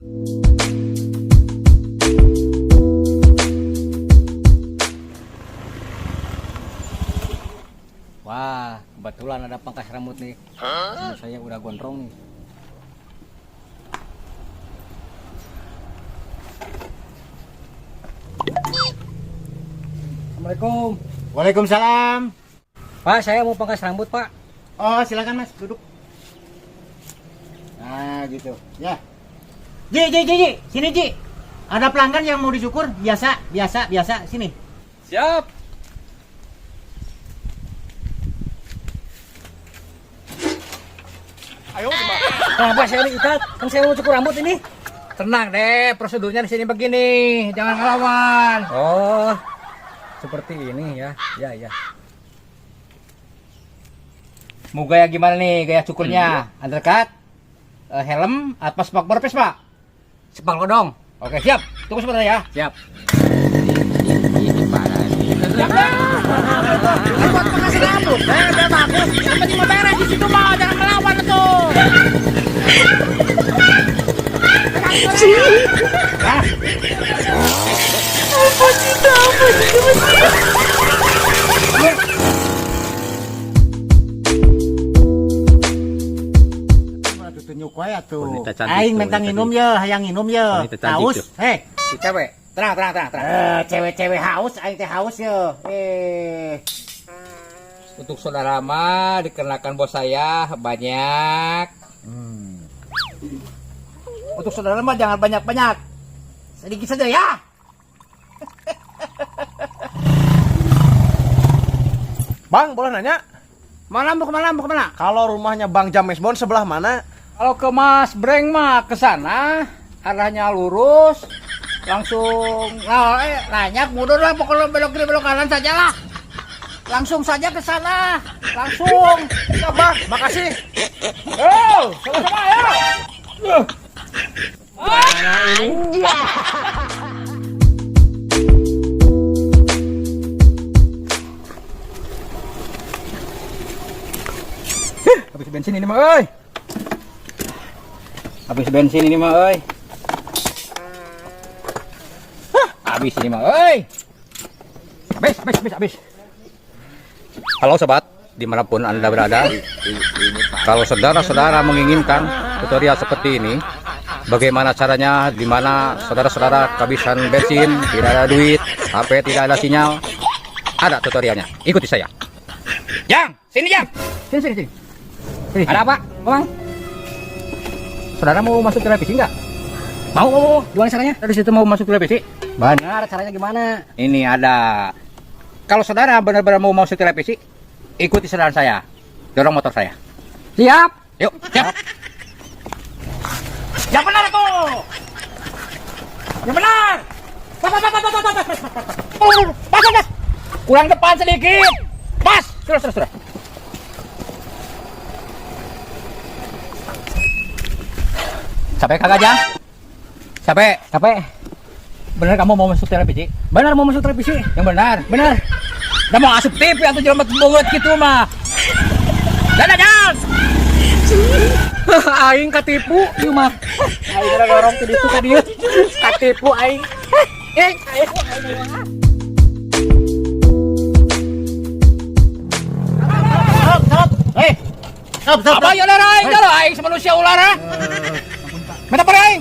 Wah, kebetulan ada pangkas rambut nih. Saya udah gondrong nih. Assalamualaikum. Waalaikumsalam. Pak, saya mau pangkas rambut, Pak. Oh, silakan Mas, duduk. Nah, gitu. Ya. Ji. Sini, Ji. Ada pelanggan yang mau dicukur? Biasa. Sini. Siap. Ayo, coba. Kenapa saya diikat? Kan saya mau cukur rambut ini. Tenang deh, prosedurnya di sini begini, jangan ngelawan. Oh, seperti ini ya. Ya. Mau gaya gimana nih, gaya cukurnya? Undercut, helm, atau sepak berpes pak? Sepak godong. Oke, siap. Tunggu sebentar ya. Siap. Buat pengasih rambut, udah bagus. Yang penting mau beres di situ mah, jangan melawan tuh. Tunjuk wae atuh. Wanita cantik Aing tuh, mentang wanita nginum ya, hayang nginum ya. Wanita cantik Haus. tuh. Heh. Si cewek, tenang. Cewek-cewek haus, aing teh haus ya. Untuk saudara mah dikenakan bos saya banyak. Untuk saudara mah jangan banyak-banyak. Sedikit saja ya. Bang, boleh nanya? Mau kemana? Kalau rumahnya Bang Jamesbon sebelah mana? Kalau ke Mas Breng mah ke sana, arahnya lurus, langsung nanya mundur lah, pokoknya belok kiri belok kanan saja lah. Langsung saja ke sana, langsung. Ya, Bang, makasih. Sama-sama ya. Habis bensin ini mah, euy. Habis bensin ini mah, euy. Habis ini mah, euy. Habis. Halo sobat, dimanapun Anda berada. Kalau saudara-saudara menginginkan tutorial seperti ini, bagaimana caranya, di mana saudara-saudara kehabisan bensin, tidak ada duit, HP tidak ada sinyal, ada tutorialnya. Ikuti saya. Sini. Sini. Ada apa, Bang? Saudara mau masuk televisi nggak? Mau. Gimana caranya? Dari situ mau masuk televisi? Benar, caranya gimana? Ini ada. Kalau saudara benar-benar mau masuk televisi, ikuti saudara saya. Dorong motor saya. Siap. Yuk, siap. Ya benar tuh. Ya benar. Pas. Kurang depan sedikit. Pas. Terus. Sampai kagak aja? Sampai. Bener kamu mau masuk televisi? Benar mau masuk televisi? Yang benar. Udah mau asup TV atau jelmet banget gitu mah. Jangan. Aing katipu, ieu mah. Aing udah dorong ke ditu ka dieu. Katipu aing. Stop. Apa ya ular aing? Kalau aing manusia ular ah. Minta pare aing.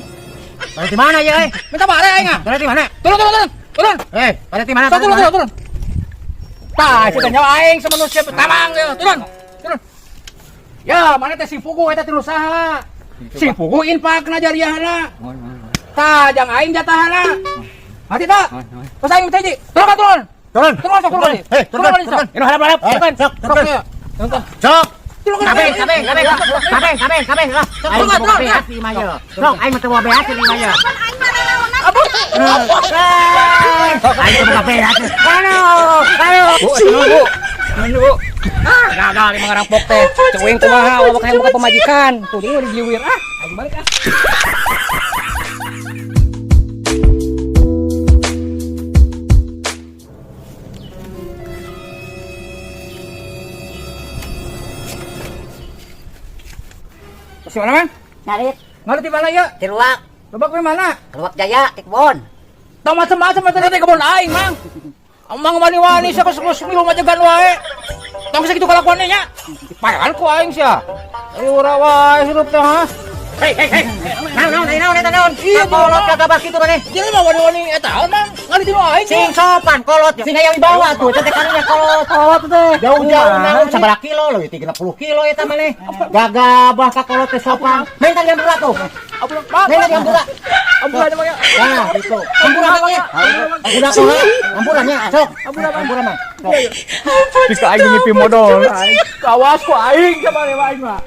Pada di mana ya, Minta pare aing ah. Pada di mana? Turun. Pada di mana? Turun. Tah, kita nyawa aing manusia tamang ya. Turun. Ya, mana teh si Pugu eta teh usaha. Si Pugu infak na jariahna. Tah, jang aing jatahna. Hati tak? Pas aing minta hiji. Turun. Turun. Turun. Ini harap. Cok. Kabeh. Aing mau beas di mana? Sok, aing mau beas di mana? Aing mau beas. Bu. Gagal di ngarampok teh. Ceweng kumaha, awak hayang buka pemajikan. Tuh dia udah diliwir. Aing balik ah. Masih mana, Man? Ngarit Ngarit di mana ya? di ruang Lobak di mana? Keluak Jaya, Tikbon. Tong macam-macam eta teh kebon aing, Mang. Mang wani-wani sia kus milum ajagan wae. Tong sakitu kalakuan nya. Dipaean ku aing sia. Ayo ora wae hirup teh, ha. Hei. Naon, iya kolot kagak kitu maneh. Jadi mah wani-wani eta Mang. Ngali tinu aing. Sing sopan kolot, sing aya wibawa tuh, teh karunya kolot teh. Jauh-jauh naon sabaraha kilo leuwih 30 kilo eta maneh. Gagabah ka kolot teh sopan. Main tadi berat tuh. Main tadi berat. Ampura aja Mang ya. Nah, gitu. Ampura Mang. Ampura tuh. Ampurannya, sok. Ampura Mang. Geus ka aing ngipi modal. Kawas ku aing sabaraha aing mah.